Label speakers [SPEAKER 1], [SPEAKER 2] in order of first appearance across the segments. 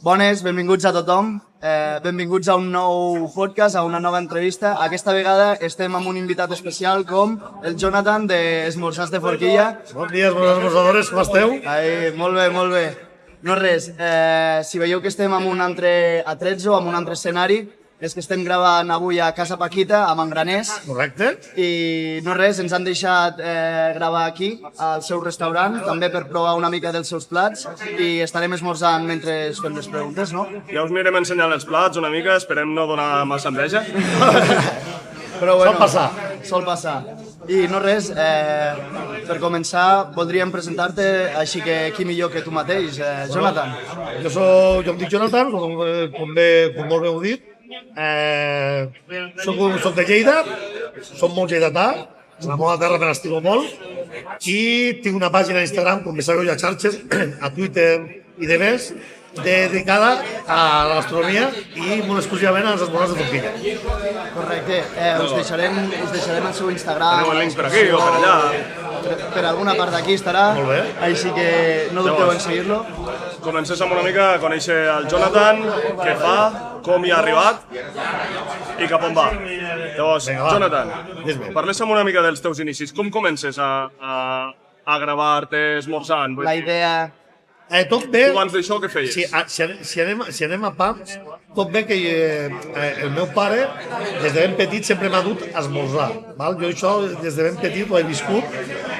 [SPEAKER 1] Bones, benvinguts a tothom. Benvinguts a un nou podcast, a una nova entrevista. Aquesta vegada estem amb un invitat especial com el Jonathan d'Esmorzars de Forquilla.
[SPEAKER 2] Bon dia, esmorzadores, com esteu?
[SPEAKER 1] Ai, molt bé, molt bé. No res, si veieu que estem en un altre atrezzo, en un altre escenari, és que estem gravant avui a Casa Paquita, a Mangraners.
[SPEAKER 2] Correcte.
[SPEAKER 1] I no res, ens han deixat gravar aquí, al seu restaurant, també per provar una mica dels seus plats i estarem esmorzant mentre fem les preguntes, no?
[SPEAKER 3] Ja us anirem ensenyant els plats una mica, esperem no donar massa enveja.
[SPEAKER 1] Però bueno,
[SPEAKER 2] Sol passar.
[SPEAKER 1] Sol passar. I no res, per començar voldríem presentar-te, així que qui millor que tu mateix, Jonathan.
[SPEAKER 2] Jo em dic Jonathan, com molt bé heu dit. Soc de Lleida, soc molt lleidatà, la meva terra me l'estimo molt i tinc una pàgina a Instagram, com bé sabeu, a xarxes, a Twitter i de més, dedicada a la gastronomia i molt exclusivament als esmorzars de Forquilla.
[SPEAKER 1] Correcte, us deixarem el seu Instagram.
[SPEAKER 3] Tenim el link per aquí o per allà.
[SPEAKER 1] Per alguna part d'aquí estarà,
[SPEAKER 2] Molt bé.
[SPEAKER 1] així que no dubteu en seguir-lo.
[SPEAKER 3] Comencem una mica a conèixer el Jonathan, què fa, com hi ha arribat i cap on va. Llavors,
[SPEAKER 2] Vinga, va.
[SPEAKER 3] Jonathan,
[SPEAKER 2] Dis-me.
[SPEAKER 3] parlem una mica dels teus inicis. Com comences a gravar-te esmorzant?
[SPEAKER 1] La idea...
[SPEAKER 2] Tot bé.
[SPEAKER 3] Tu abans d'això què feies?
[SPEAKER 2] Si anem a pams, tot bé que el meu pare, des de ben petit, sempre m'ha dut a esmorzar. Val? Jo això, des de ben petit, ho he viscut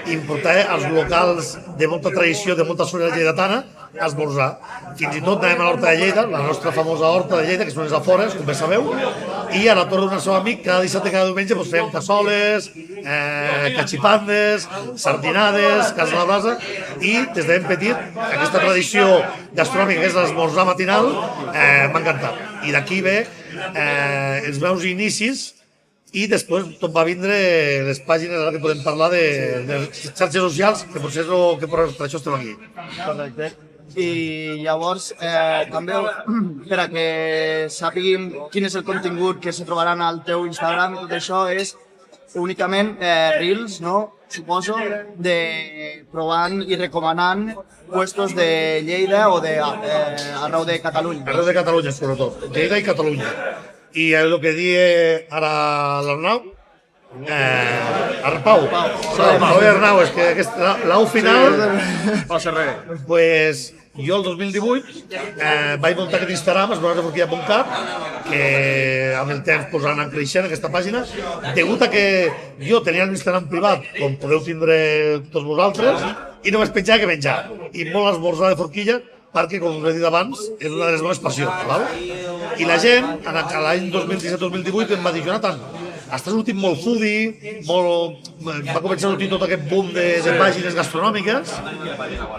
[SPEAKER 2] i em portava als locals de molta tradició, de molta sort lleidatana, a esmorzar. Fins i tot anàvem a l'Horta de Lleida, la nostra famosa Horta de Lleida, que són les afores, com bé sabeu, i a la torre d'un seu amic, cada dissabte, cada diumenge, fèiem cassoles, cachipandes, sardinades, casa a la brasa, i des de ben petit, aquesta tradició gastronòmica que és l'esmorzar matinal, m'ha encantat. I d'aquí ve els meus inicis i després tot va vindre les pàgines, ara que podem parlar de xarxes socials, que potser és el que per això estem aquí.
[SPEAKER 1] Correcte. I llavors, també, per a que sàpiguin quin és el contingut que se trobaran al teu Instagram i tot això, és únicament reels, no? Suposo, de provant i recomanant puestos de Lleida o arreu de Catalunya.
[SPEAKER 2] Arreu de Catalunya, sobretot. Lleida i Catalunya. I el que dia ara l'Arnau, Arpau. Arpau i Arnau, és que l'au final...
[SPEAKER 3] Passa res.
[SPEAKER 2] Pues jo el 2018 vaig muntar aquest Instagram, esmorzardeforquilla.cat, que amb el temps pues, ha anat creixent aquesta pàgina, degut a que jo tenia l'Instagram privat, com podeu tindre tots vosaltres, i només penjava que menjar. I molt esmorzar de forquilla, perquè, com us he dit abans, és una de les meves passions. Val? I la gent, l'any 2017-2018, em va dir, Jonathan, estàs sortint molt foodie, va començar a sortir tot aquest boom de pàgines gastronòmiques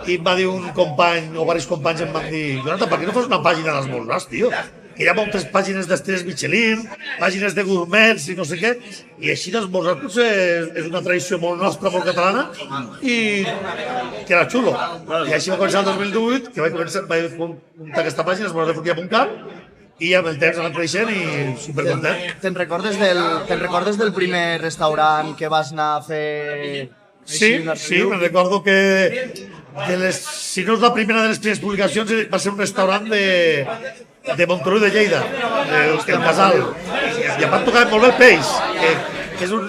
[SPEAKER 2] i em va dir un company, o diversos companys em van dir, Jonathan, per què no fas una pàgina d'esmorzars, tio? Que hi ha moltes pàgines d'estrelles Michelin, pàgines de gourmets i no sé què, i així d'esmorzar potser és una tradició molt nostra, molt catalana, i que era xulo. I així va començar el 2018, que vaig muntar aquesta pàgina, esmorzardeforquilla.cat, i amb el temps anat creixent i supercontent.
[SPEAKER 1] Te'n recordes del primer restaurant que vas anar a fer?
[SPEAKER 2] Sí, me'n recordo que si no és la primera de les primeres publicacions va ser un restaurant de Montorú de Lleida, el Casal. I em van tocar molt bé el peix, que són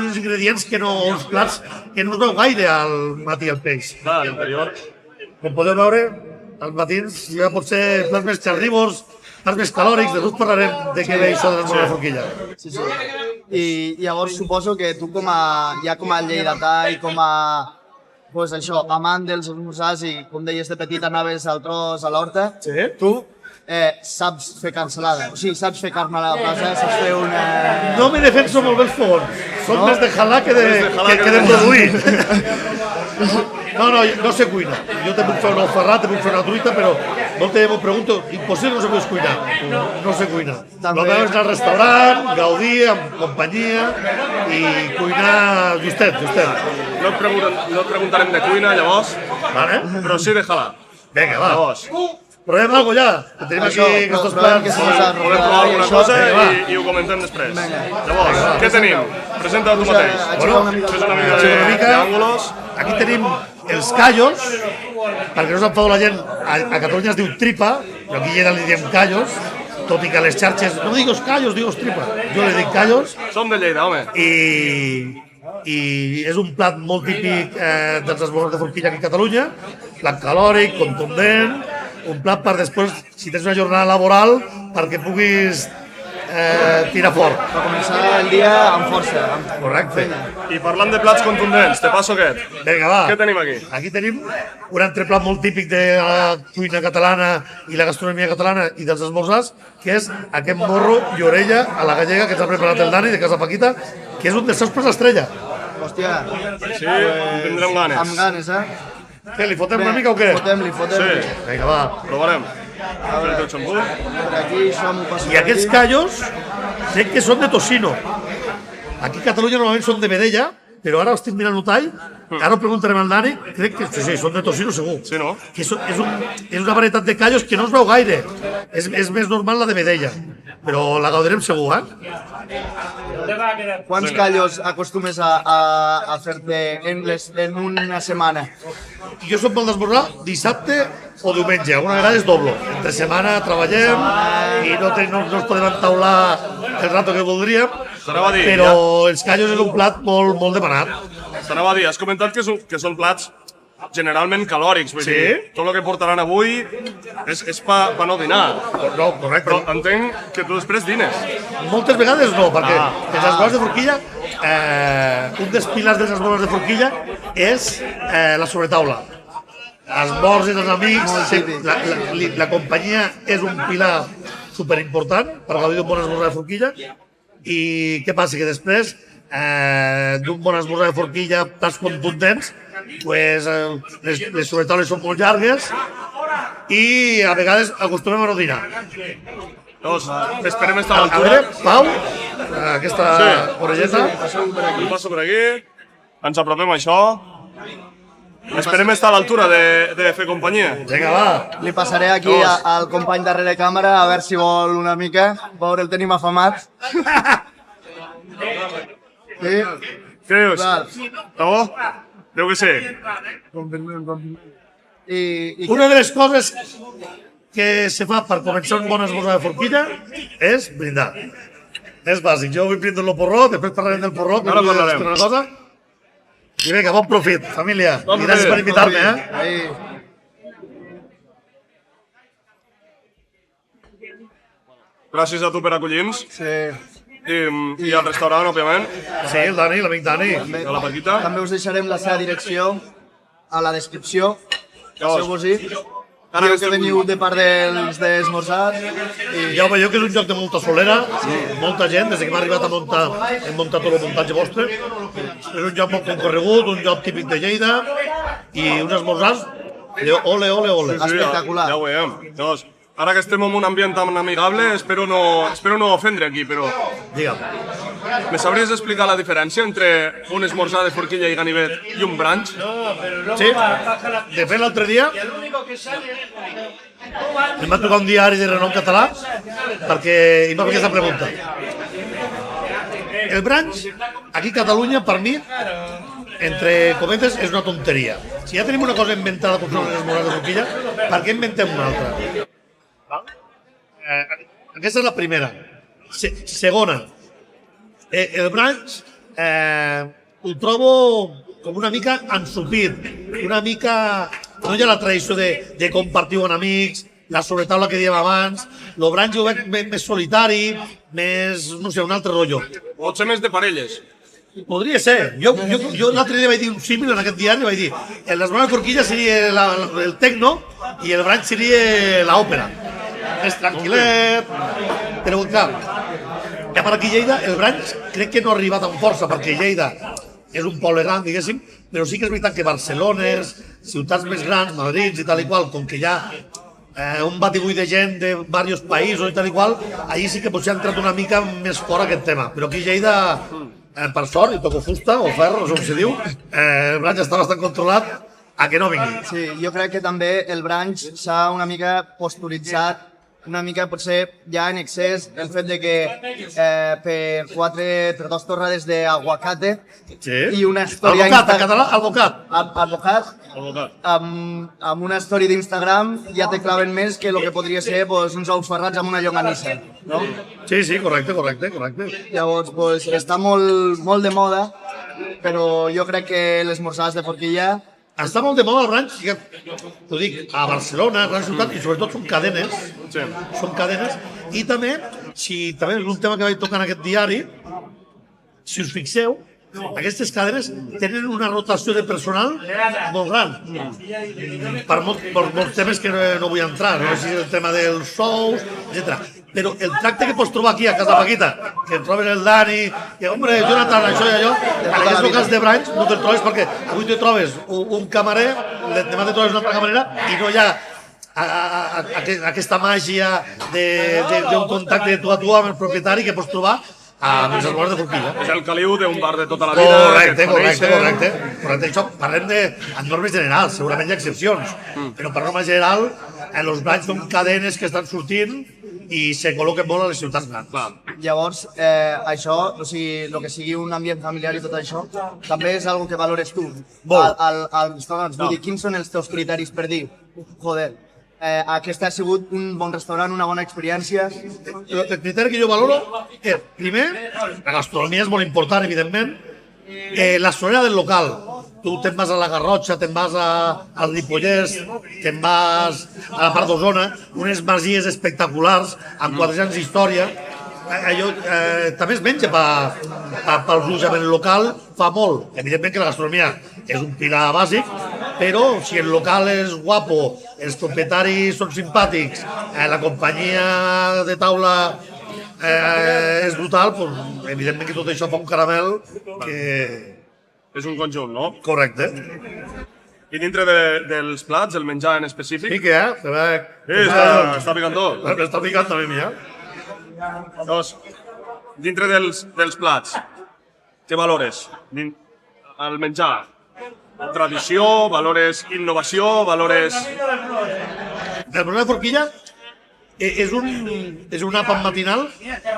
[SPEAKER 2] uns ingredients que no, uns plats que no es veu gaire al matí el peix.
[SPEAKER 3] Clar, a l'interior.
[SPEAKER 2] Com podeu veure, als matins hi ha potser plats més xarrívors, plats més calòrics, després parlarem de què ve això de l'esmorzar de forquilla.
[SPEAKER 1] Sí. I llavors suposo que tu com a lleidatà i com a pues això, amant dels esmorzars i com deies de petit anaves al tros a l'horta, tu saps fer cansalada, o sigui, saps fer carn a la brasa, saps fer una...
[SPEAKER 2] No me defenso molt bé els fogons, són més de jalar que de produir. No sé cuinar. Jo te puc fer un alfarrat, te puc fer una truita, però molta gent m'ho pregunto, impossible no sé cuinar. No sé cuinar. El meu és anar al restaurant, gaudir amb companyia i cuinar justet.
[SPEAKER 3] No et preguntarem de cuina, llavors,
[SPEAKER 2] Vale?
[SPEAKER 3] però sí de jalar.
[SPEAKER 2] Vinga, va.
[SPEAKER 3] Llavors,
[SPEAKER 2] Provem alguna cosa ja, que tenim aquí aquests plans.
[SPEAKER 3] volem provar alguna cosa i ho comentem després. Llavors, què tenim? Presenta tu mateix.
[SPEAKER 2] Bueno,
[SPEAKER 3] Fes una mica d'àngulos.
[SPEAKER 2] aquí tenim els callos, perquè no s'enfadó la gent, a Catalunya es diu tripa, però aquí a Lleida li diem callos, tot i que a les xarxes, no digues callos, digues tripa, jo li dic callos,
[SPEAKER 3] Som de Lleida, home.
[SPEAKER 2] i és un plat molt típic dels esmorzars de forquilla aquí a Catalunya, plat calòric, contundent, un plat per després, si tens una jornada laboral, perquè puguis tirar fort.
[SPEAKER 1] Per començar el dia amb força.
[SPEAKER 2] Correcte.
[SPEAKER 3] I parlant de plats contundents, te passo aquest.
[SPEAKER 2] Vinga, va.
[SPEAKER 3] Què tenim aquí?
[SPEAKER 2] Aquí tenim un entreplat molt típic de la cuina catalana i la gastronomia catalana i dels esmorzars, que és aquest morro i orella a la gallega que ens ha preparat el Dani de Casa Paquita, que és un dels seus plats estrella.
[SPEAKER 1] Hòstia,
[SPEAKER 3] Sí, en tindrem ganes.
[SPEAKER 1] amb ganes,
[SPEAKER 2] Què, li fotem una mica o què?
[SPEAKER 1] Fotem-li.
[SPEAKER 3] Sí,
[SPEAKER 2] Vinga, va.
[SPEAKER 3] provarem. Fer el xampú.
[SPEAKER 1] Per aquí, això m'ho passo.
[SPEAKER 2] I aquests callos crec que són de tocino. Aquí a Catalunya normalment són de vedella, però ara estic mirant el tall, ara ho preguntarem al Dani, crec que sí, són de tocino segur.
[SPEAKER 3] Sí, no?
[SPEAKER 2] Que és una varietat de callos que no es veu gaire. És més normal la de vedella, però la gaudirem segur,
[SPEAKER 1] Quants callos acostumes a fer-te en una setmana?
[SPEAKER 2] Jo soc molt d'esmorzar dissabte o diumenge, alguna vegada és doble. Entre setmana treballem i no ens podem entaular el rato que voldríem,
[SPEAKER 3] T'anava a dir,
[SPEAKER 2] però els callos és un plat molt demanat.
[SPEAKER 3] T'anava a dir, has comentat que són plats generalment calòrics, vull
[SPEAKER 2] Sí.
[SPEAKER 3] dir, tot el que portaran avui és pa no dinar.
[SPEAKER 2] No, correcte.
[SPEAKER 3] Però entenc que tu després dines.
[SPEAKER 2] Moltes vegades no, perquè els esmorzars de forquilla, un dels pilars dels esmorzars de forquilla és la sobretaula. Esmorzars els amics, la companyia és un pilar superimportant per gaudir d'un bon esmorzar de forquilla. I què passa? Que després d'un bon esmorzar de forquilla, plats contundents, pues, les sobretaules són molt llargues i a vegades acostumem a no dinar.
[SPEAKER 3] Llavors, esperem estar a
[SPEAKER 2] A
[SPEAKER 3] l'altura.
[SPEAKER 2] veure, Pau, aquesta orelleta.
[SPEAKER 3] Ho passo per aquí, ens apropem a això. Esperem estar a l'altura de fer companyia.
[SPEAKER 2] Vinga, va.
[SPEAKER 1] Li passaré aquí al company darrere càmera a veure si vol una mica. Veure, el tenim afamat. Sí,
[SPEAKER 3] Què dius?
[SPEAKER 1] clar.
[SPEAKER 3] Està bo? Deu que sí.
[SPEAKER 1] I
[SPEAKER 2] Una de les coses que se fa per començar un bon esmorzar de forquilla és brindar. És bàsic. Jo vull brindar el porró, després parlarem del porró, que
[SPEAKER 3] Ara
[SPEAKER 2] vull
[SPEAKER 3] parlarem.
[SPEAKER 2] dir una cosa. I vinga, bon profit, família.
[SPEAKER 3] Bon
[SPEAKER 2] I gràcies
[SPEAKER 3] profit.
[SPEAKER 2] per invitar-me,
[SPEAKER 1] Ahí.
[SPEAKER 3] Gràcies a tu per acollir-nos.
[SPEAKER 1] Sí.
[SPEAKER 3] I al restaurant, òbviament,
[SPEAKER 2] Sí, el Dani, l'amic Dani.
[SPEAKER 3] de la Paquita.
[SPEAKER 1] També us deixarem la seva direcció a la descripció.
[SPEAKER 3] Llavors,
[SPEAKER 1] Passeu-vos-hi.
[SPEAKER 3] ara
[SPEAKER 1] Diu
[SPEAKER 3] que
[SPEAKER 1] que
[SPEAKER 3] estem-
[SPEAKER 1] veniu de part dels d'esmorzar.
[SPEAKER 2] Ja ho veieu que és un lloc de molta solera, molta gent, des que m'ha arribat a muntar, hem muntat tot el muntatge vostre. És un lloc molt concorregut, un lloc típic de Lleida, i uns esmorzars de ole.
[SPEAKER 1] Espectacular.
[SPEAKER 3] Ja ho veiem. Llavors, ara que estem en un ambient tan amigable, espero no ofendre aquí, però
[SPEAKER 2] Digue'm.
[SPEAKER 3] me sabries explicar la diferència entre un esmorzar de forquilla i ganivet i un brunch?
[SPEAKER 2] Sí, de fet l'altre dia em va trucar un diari de renom català perquè em va fer aquesta pregunta. El brunch, aquí a Catalunya, per mi, entre cometes, és una tonteria. Si ja tenim una cosa inventada com són les esmorzars de forquilla, per què inventem una altra? Aquesta és la primera. Segona, el brunch ho trobo com una mica ensopit, una mica... No hi ha la tradició de compartir amb amics, la sobretaula que dèiem abans, el brunch ho veig més solitari, més, no sé, un altre rotllo.
[SPEAKER 3] Pot ser més de parelles.
[SPEAKER 2] Podria ser. Jo l'altre dia vaig dir un símil en aquest diari, vaig dir l'esmorzar de forquilla seria el tecno i el brunch seria l'òpera. Més tranquil·let, però clar, ja per aquí a Lleida el brunch crec que no ha arribat amb força, perquè Lleida és un poble gran, diguéssim, però sí que és veritat que Barcelona, ciutats més grans, Madrid i tal i qual, com que hi ha un batibull de gent de diversos països i tal i qual, allí sí que potser ha entrat una mica més fora aquest tema, però aquí a Lleida, per sort, i toco fusta o ferro, no sé com se diu, el brunch està bastant controlat a que no vingui.
[SPEAKER 1] Sí, jo crec que també el brunch s'ha una mica posturitzat una mica potser ja en excés el fet de que per 2 torrades d'aguacate i una història...
[SPEAKER 2] Albocat, en català, albocat.
[SPEAKER 1] Advocat, amb una història d'Instagram ja te claven més que el que podria ser pues, uns ous ferrats amb una llonganissa, no?
[SPEAKER 2] Sí, correcte.
[SPEAKER 1] Llavors, pues, està molt de moda, però jo crec que les morsades de forquilla...
[SPEAKER 2] Està molt de moda el ranx, ja t'ho dic, a Barcelona, a gran ciutat, i sobretot són cadenes.
[SPEAKER 3] Sí.
[SPEAKER 2] Són cadenes. I també, també és un tema que vaig tocar en aquest diari, si us fixeu, aquestes cadenes tenen una rotació de personal molt gran. Per molts temes que no vull entrar, no sé si és el tema dels sous, etc. Però el tracte que pots trobar aquí a Casa Paquita, que et trobes el Dani, que, hombre, Jonathan, això i allò, en aquests locals de branch no te'l trobes perquè avui te trobes un camarer, demà te trobes una altra camarera i no hi ha aquesta màgia d'un contacte de tu a tu amb el propietari que pots trobar a les esmoles de forquilla.
[SPEAKER 3] És el caliu d'un bar de tota la vida.
[SPEAKER 2] Correcte. Això parlem en normes generals, segurament hi ha excepcions, però per norma general, els branch són cadenes que estan sortint i se col·loquen molt a les ciutats grans.
[SPEAKER 1] Llavors, això, o sigui, el que sigui un ambient familiar i tot això, també és algo que valores tu als restaurants. Vull dir, quins són els teus criteris per dir, joder, aquest ha sigut un bon restaurant, una bona experiència?
[SPEAKER 2] El criteri que jo valoro és, primer, la gastronomia és molt important, evidentment, la sonera del local. Tu te'n vas a la Garrotxa, te'n vas al Ripollès, te'n vas a la part d'Osona, unes masies espectaculars, amb 400 anys d'història. També es menja pels ulls amb el local, fa molt. Evidentment que la gastronomia és un pilar bàsic, però si el local és guapo, els propietaris són simpàtics, la companyia de taula és brutal, doncs, evidentment que tot això fa un caramel que...
[SPEAKER 3] És un conjunt, no?
[SPEAKER 2] Correcte.
[SPEAKER 3] I dintre dels plats, el menjar en específic?
[SPEAKER 2] Sí que hi ha.
[SPEAKER 3] Està picant tot.
[SPEAKER 2] Està picant també, mira.
[SPEAKER 3] Doncs, dintre dels plats, què valores? El menjar, tradició, valores innovació, valores...
[SPEAKER 2] El problema de forquilla és un àpat matinal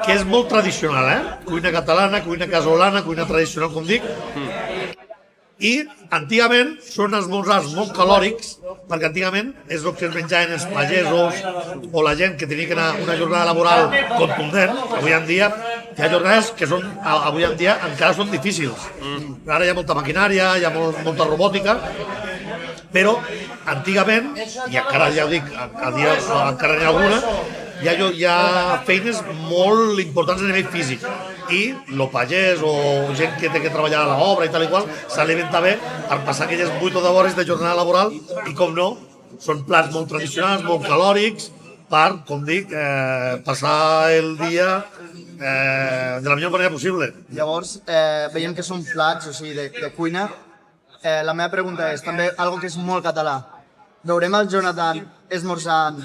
[SPEAKER 2] que és molt tradicional, cuina catalana, cuina casolana, cuina tradicional, com dic, i antigament són esmorzars molt calòrics, perquè antigament és el que es menjaven els pagesos o la gent que tenia que anar una jornada laboral contundent. Avui en dia hi ha jornades que avui en dia encara són difícils. Ara hi ha molta maquinària, hi ha molta robòtica, però antigament, i encara ja ho dic, encara n'hi ha alguna, hi ha feines molt importants a nivell físic i el pagès o gent que té que treballar a l'obra i tal i qual s'alimenta bé per passar aquelles 8 o 10 hores de jornada laboral i, com no, són plats molt tradicionals, molt calòrics per, com dic, passar el dia de la millor manera possible.
[SPEAKER 1] Llavors, veiem que són plats, o sigui, de cuina. La meva pregunta és també algo que és molt català. Veurem el Jonathan esmorzant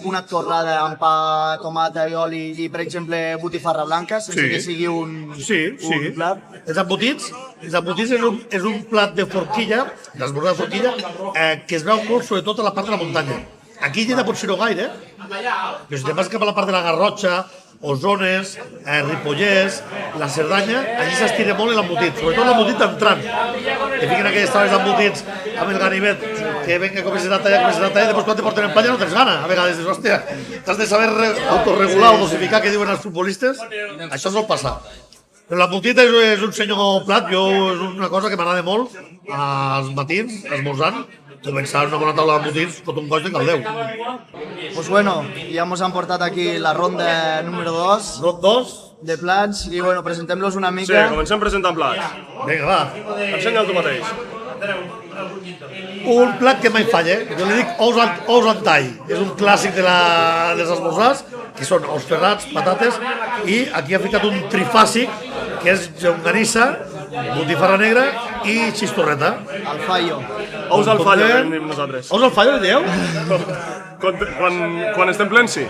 [SPEAKER 1] una torrada amb pa, tomata i oli i, per exemple, botifarra blanca, sense que sigui un plat.
[SPEAKER 2] Els embotits és un plat de forquilla, d'esmorzar de forquilla, que es veu molt sobretot a la part de la muntanya. Aquí a Lleida potser no gaire, però si te'n vas cap a la part de la Garrotxa, Osones, Ripollès, la Cerdanya, allí s'estira molt l'embotit, sobretot l'embotit entrant. Que fiquen aquelles taules d'embotits amb el ganivet, que venga, comences a tallar, i després quan te porten en playa no tens gana. A vegades dius, hòstia, t'has de saber autorregular o dosificar què diuen els futbolistes. Això sol passar. Però l'embotit és un senyor plat, és una cosa que m'agrada molt als matins, esmorzant, començar una bona taula d'embotits tot un goig de caldeu.
[SPEAKER 1] Pues bueno, ja ens han portat aquí la ronda número 2.
[SPEAKER 2] Ronda 2.
[SPEAKER 1] De plats, i bueno, presentem-los una mica.
[SPEAKER 3] Sí, comencem presentant plats.
[SPEAKER 2] Vinga, va.
[SPEAKER 3] Ensenya'l tu mateix.
[SPEAKER 2] Un plat que mai falla, jo li dic ous en tall. És un clàssic dels esmorzars, que són ous ferrats, patates, i aquí ha ficat un trifàsic, que és llonganissa, botifarra negra i xistorreta.
[SPEAKER 1] Al fallo.
[SPEAKER 3] Ous al fallo, que en diem nosaltres.
[SPEAKER 2] Ous al fallo, li dieu?
[SPEAKER 3] Quan estem plens, sí.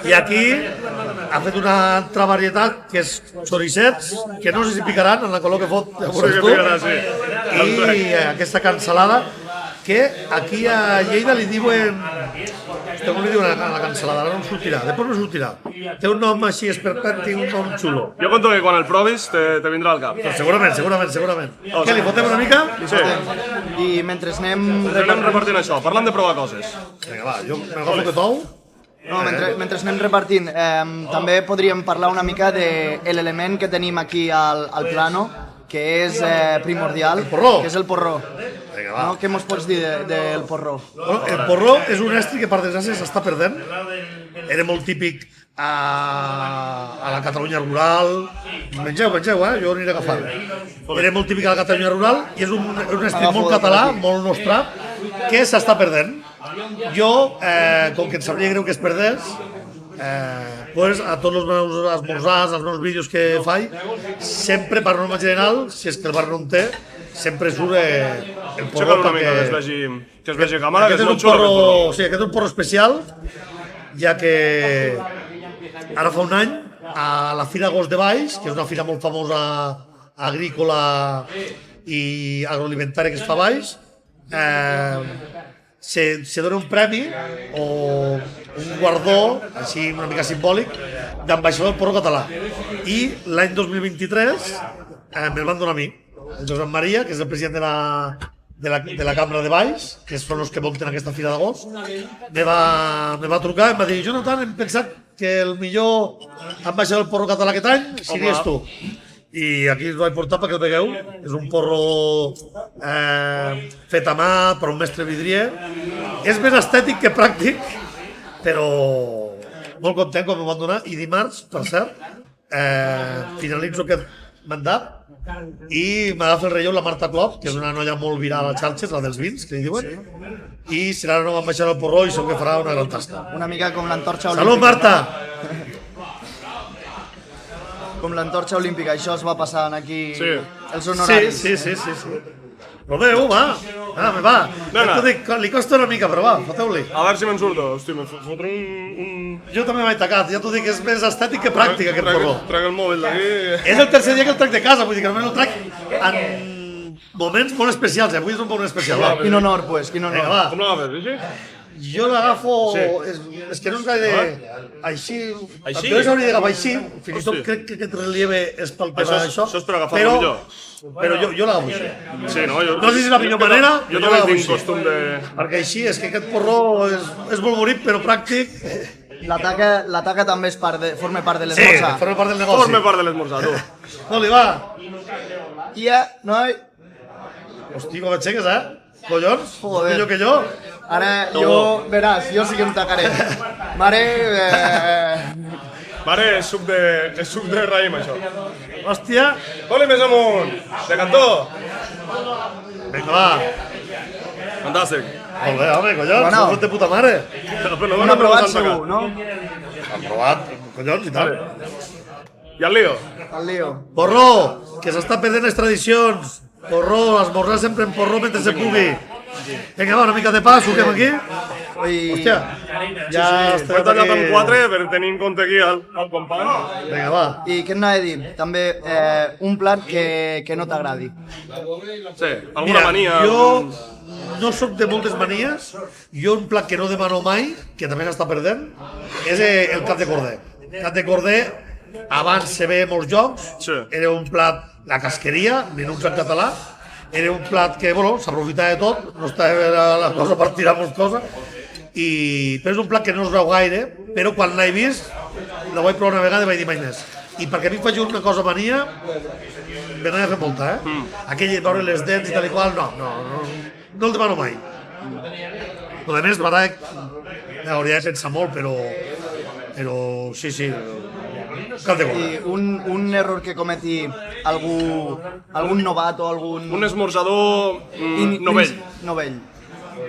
[SPEAKER 2] I aquí ha fet una altra varietat, que és xoricets, que no sé si picaran, en la color que fot, ja veuràs tu.
[SPEAKER 3] Picarà, sí.
[SPEAKER 2] I aquesta cansalada, que aquí a Lleida li diuen... com li diuen a la cancel·lada, ara no em sortirà, després no sortirà. Té un nom així esperpèntic, un nom xulo.
[SPEAKER 3] Jo conto que quan el provis te vindrà al cap.
[SPEAKER 2] Però segurament. Què, li fotem una mica?
[SPEAKER 3] Sí,
[SPEAKER 1] I mentre anem
[SPEAKER 3] anem repartint això, parlant de provar coses.
[SPEAKER 2] Vinga, va, jo m'agafo aquest ou.
[SPEAKER 1] No, mentre anem repartint, també podríem parlar una mica de l'element que tenim aquí al plano, que és primordial,
[SPEAKER 2] porró.
[SPEAKER 1] que és el porró.
[SPEAKER 2] Vinga, va.
[SPEAKER 1] No? Què mos pots dir del porró?
[SPEAKER 2] Bueno, el porró és un estri que per desgràcia s'està perdent. Era molt típic a la Catalunya rural. Mengeu, jo aniré agafant. Era molt típic a la Catalunya rural i és un estri molt català, molt nostre, que s'està perdent. Jo, com que em sabria greu que es perdés, pues a tots els meus esmorzars, els meus vídeos que faig, sempre, per norma general, si és que el bar no en té, sempre surt el porró.
[SPEAKER 3] Aixeca't una mica, que es vegi a càmera, que és molt xulo.
[SPEAKER 2] Sí, aquest és un porró especial, ja que ara fa un any, a la Fira Agost de Valls, que és una fira molt famosa agrícola i agroalimentària que es fa a Valls, se dona un premi o un guardó, així una mica simbòlic, d'ambaixador del porró català. I l'any 2023 me'l van donar a mi, el Josep Maria, que és el president de la Cambra de Valls, que són els que munten aquesta fira d'agost, me va trucar i em va dir: Jonathan, hem pensat que el millor ambaixador del porro català aquest any series tu. I aquí us vaig portar perquè el vegueu. És un porro fet a mà per un mestre vidrier. És més estètic que pràctic, però molt content com m'ho van donar. I dimarts, per cert, finalitzo aquest mandat i m'agafa el relleu la Marta Clop, que és una noia molt viral a les xarxes, la dels vins, que li diuen, i serà la nova ambaixadora del porró i segur que farà una gran tasca.
[SPEAKER 1] Una mica com l'antorxa olímpica.
[SPEAKER 2] Salut, Marta!
[SPEAKER 1] Com l'antorxa olímpica, això es va passant aquí els
[SPEAKER 2] Sí,
[SPEAKER 1] honoraris.
[SPEAKER 2] sí. Proveu, va, me va. Ja t'ho dic, li costa una mica, però va, foteu-li.
[SPEAKER 3] A veure si me'n surto. Hosti, me fotré un...
[SPEAKER 2] Jo també m'he tacat, ja t'ho dic, és més estètic que pràctic aquest porró.
[SPEAKER 3] Trec el mòbil d'aquí.
[SPEAKER 2] És el tercer dia que el trec de casa, vull dir que només el trec en moments molt especials, avui és un moment especial. Va.
[SPEAKER 1] Quin honor, pues, quin honor.
[SPEAKER 2] Vinga, va.
[SPEAKER 3] Com l'agafes, així?
[SPEAKER 2] Jo l'agafo... És que no és gaire... Així...
[SPEAKER 3] Així?
[SPEAKER 2] Jo hauria d'agafar així, fins i tot crec que aquest relieve és pel que va això.
[SPEAKER 3] Això és per agafar-lo millor.
[SPEAKER 2] Però jo l'agafo així.
[SPEAKER 3] Sí, no?
[SPEAKER 2] No sé si és la millor manera,
[SPEAKER 3] jo
[SPEAKER 2] però
[SPEAKER 3] també
[SPEAKER 2] l'agafo
[SPEAKER 3] tinc
[SPEAKER 2] així.
[SPEAKER 3] costum de...
[SPEAKER 2] Perquè així és que aquest porró és molt bonic, però pràctic.
[SPEAKER 1] L'ataca també forma part de
[SPEAKER 2] Sí,
[SPEAKER 1] l'esmorzar.
[SPEAKER 2] forma part del negoci.
[SPEAKER 3] Forma part de l'esmorzar, tu.
[SPEAKER 2] No-li, va.
[SPEAKER 1] Noi,
[SPEAKER 2] Hosti, com aixeques, Collons,
[SPEAKER 1] Joder.
[SPEAKER 2] millor que jo.
[SPEAKER 1] ara jo, veràs, jo sí que em tacaré. Mare,
[SPEAKER 3] Mare, és suc de raïm, això.
[SPEAKER 2] Hòstia.
[SPEAKER 3] Dóna més amunt! De cantó!
[SPEAKER 2] Vinga, va.
[SPEAKER 3] Fantàstic.
[SPEAKER 2] Molt bé, home, collons,
[SPEAKER 1] Bueno.
[SPEAKER 2] són de puta mare.
[SPEAKER 3] Però
[SPEAKER 1] un aprovat segur, no?
[SPEAKER 2] Han provat, collons, i tal.
[SPEAKER 3] I el lío?
[SPEAKER 1] El lío.
[SPEAKER 2] Porró, que s'està perdent les tradicions. Porró, esmorzar sempre en porró mentre se pugui. Vinga, va, una mica de pa, suquem aquí. Hòstia, ja
[SPEAKER 3] Ho he tallat en 4 per tenir en compte aquí el company.
[SPEAKER 2] Vinga, va.
[SPEAKER 1] I què et anava a dir? També un plat que no t'agradi.
[SPEAKER 3] Sí, alguna mania.
[SPEAKER 2] Jo no soc de moltes manies. Jo un plat que no demano mai, que també s'està perdent, és el cap de corder. El cap de corder, abans se veia molts jocs,
[SPEAKER 3] Sí.
[SPEAKER 2] era un plat, la casqueria, minuts en català, era un plat que, bueno, s'aprofitava de tot, no estava la cosa per tirar moltes coses, però és un plat que no es veu gaire, però quan l'he vist, la vaig provar una vegada i vaig dir mai més. I perquè a mi em faig una cosa mania, me n'he de fer molta, Aquell de veure les dents i tal i qual, no el demano mai. A més, Barak, hauria de pensar molt, però sí, cap de
[SPEAKER 1] I un error que cometi algun novat o algun...
[SPEAKER 3] Un esmorzador novell.
[SPEAKER 1] Novell.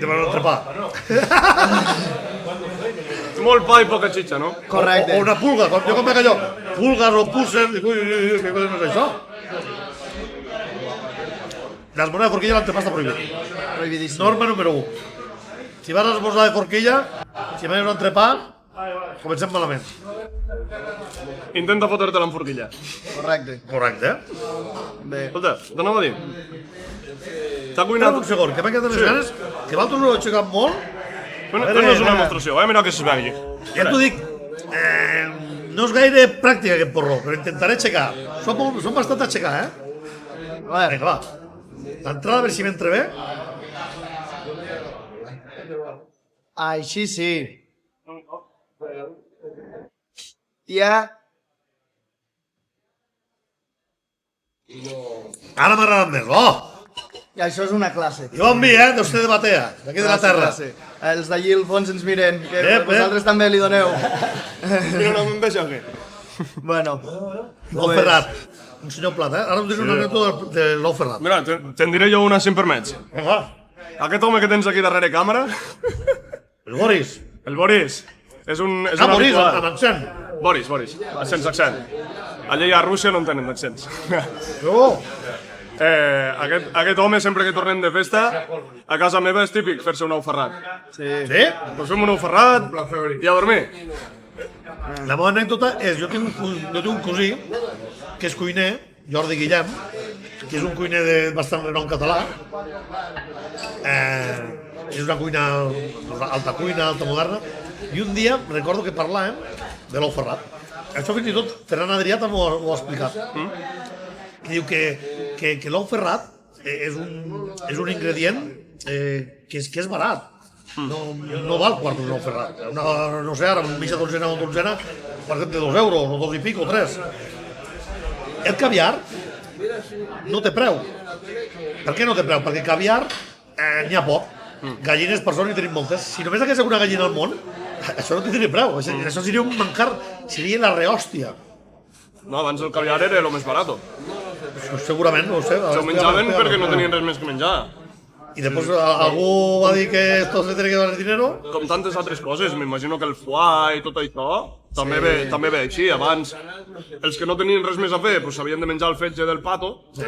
[SPEAKER 2] demanar un entrepà.
[SPEAKER 3] Molt pa i poca xitxa, no?
[SPEAKER 1] Correcte.
[SPEAKER 2] O una pulga, jo com veig allò, pulgues o pulses, dic, ui, què collons és això? L'esmorzar de forquilla l'entrepà està prohibit.
[SPEAKER 1] Prohibidíssim.
[SPEAKER 2] Norma número 1. Si vas a esmorzar de forquilla, si vas a un entrepà, comencem malament.
[SPEAKER 3] Intenta fotre-te-la en forquilla.
[SPEAKER 1] Correcte.
[SPEAKER 2] Correcte,
[SPEAKER 1] Bé.
[SPEAKER 3] Escolta, t'anava a dir. T'ha cuinat...
[SPEAKER 2] Un segon, que m'ha quedat les ganes, que vosaltres ho heu aixecat molt,
[SPEAKER 3] Fes-nos una demostració, mira que es vegi.
[SPEAKER 2] Ja t'ho dic, no és gaire pràctic aquest porró, però intentaré aixecar. Són bastant aixecar, Vinga, va. L'entrada, a veure si m'entra bé.
[SPEAKER 1] Així sí. Hòstia.
[SPEAKER 2] Ara m'ha agradat més.
[SPEAKER 1] I això és una classe.
[SPEAKER 2] I bon vi, Deus de Batea, d'aquí de la terra.
[SPEAKER 1] Els d'allí al fons ens miren, que vosaltres també li doneu.
[SPEAKER 3] Mira, no m'enveja, què?
[SPEAKER 1] Bueno.
[SPEAKER 2] L'Ou Ferrat. Un senyor plat, Ara em diré una anècdota de l'Ou Ferrat.
[SPEAKER 3] Mira, te'n diré jo una, si em permets.
[SPEAKER 2] Vinga.
[SPEAKER 3] Aquest home que tens aquí darrere càmera,
[SPEAKER 2] El Boris.
[SPEAKER 3] el Boris, és un
[SPEAKER 2] Boris,
[SPEAKER 3] habitual.
[SPEAKER 2] amb accent.
[SPEAKER 3] Boris, sense accent. Allà a Rússia no en tenen accents.
[SPEAKER 2] Oh.
[SPEAKER 3] Aquest home, sempre que tornem de festa, a casa meva és típic fer-se un ou ferrat.
[SPEAKER 2] Sí?
[SPEAKER 3] Pues fem un ou ferrat i a dormir.
[SPEAKER 2] La meva anècdota és, jo tinc un cosí que és cuiner, Jordi Guillem, que és un cuiner de bastant renom català. És una cuina, alta cuina, alta moderna, i un dia recordo que parlàvem de l'ou ferrat. Això fins i tot Ferran Adrià també ho ha explicat. Que diu que l'ou ferrat és un ingredient que és barat. No val quart un ou ferrat. No sé, ara mitja dotzena o dotzena, per exemple, 2 euros, o 2 i pico, o 3. El caviar no té preu. Per què no té preu? Perquè caviar n'hi ha poc. Gallines per sort n'hi tenim moltes. Si només hagués una gallina al món, això no tindria preu. Això seria un mancar, seria la rehòstia.
[SPEAKER 3] No, abans el caviar era el més barat.
[SPEAKER 2] Segurament, no ho sé.
[SPEAKER 3] Se ho menjaven perquè no tenien res més que menjar.
[SPEAKER 2] I després algú va dir que esto se tiene que valer dinero.
[SPEAKER 3] Com tantes altres coses, m'imagino que el foie i tot això també ve així. Abans, els que no tenien res més a fer, pues s'havien de menjar el fetge del pato.
[SPEAKER 2] Sí.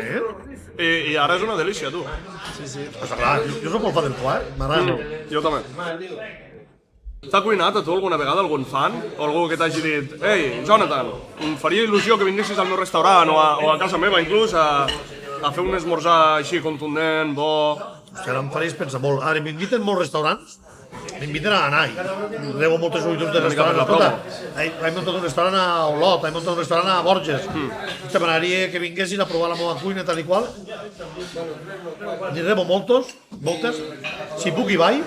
[SPEAKER 3] I ara és una delícia, tu.
[SPEAKER 2] Pues clar, jo soc molt fan del foie, m'agrada.
[SPEAKER 3] Jo també. T'ha cuinat a tu alguna vegada algun fan? O algú que t'hagi dit «Ei, Jonathan, em faria il·lusió que vinguessis al meu restaurant o a casa meva inclús a fer un esmorzar així contundent, bo...»
[SPEAKER 2] Hòstia, ara em faries pensar molt. Ara, m'inviten molts restaurants, m'inviten a anar. Rebo moltes solicituds de restaurants. Escolta, he muntat un restaurant a Olot, he muntat un restaurant a Borges. M'agradaria que vinguessin a provar la meva cuina tal i qual. N'hi rebo moltes. Si puc hi vaig.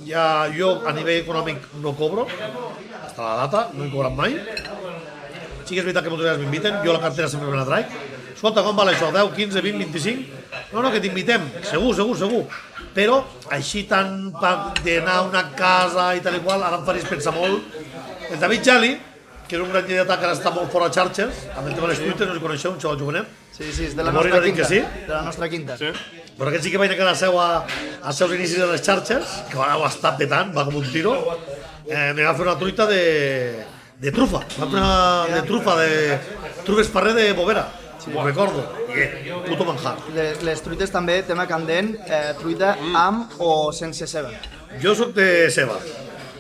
[SPEAKER 2] Ja jo a nivell econòmic no cobro, fins a la data, no he cobrat mai. Sí que és veritat que moltes vegades m'inviten, jo la cartera sempre me la traic. Escolta, com val això? 10, 15, 20, 25? No, que t'invitem, segur. Però així tant d'anar a una casa i tal i qual, ara em faries pensar molt. El David Jali, que és un gran lleidatà que ara està molt fora a xarxes, amb el tema de les truites, no us coneixeu, un xaval jovenet.
[SPEAKER 1] Sí, és de la nostra quinta. De la nostra quinta.
[SPEAKER 2] Però aquest sí que va anar als seus inicis de les xarxes, que ara ho està petant, va com un tiro. Me va fer una truita de trufa, de trufes Ferrer de Bovera, ho recordo. Puto manjar.
[SPEAKER 1] Les truites també, tema candent, truita amb o sense ceba.
[SPEAKER 2] Jo sóc de ceba.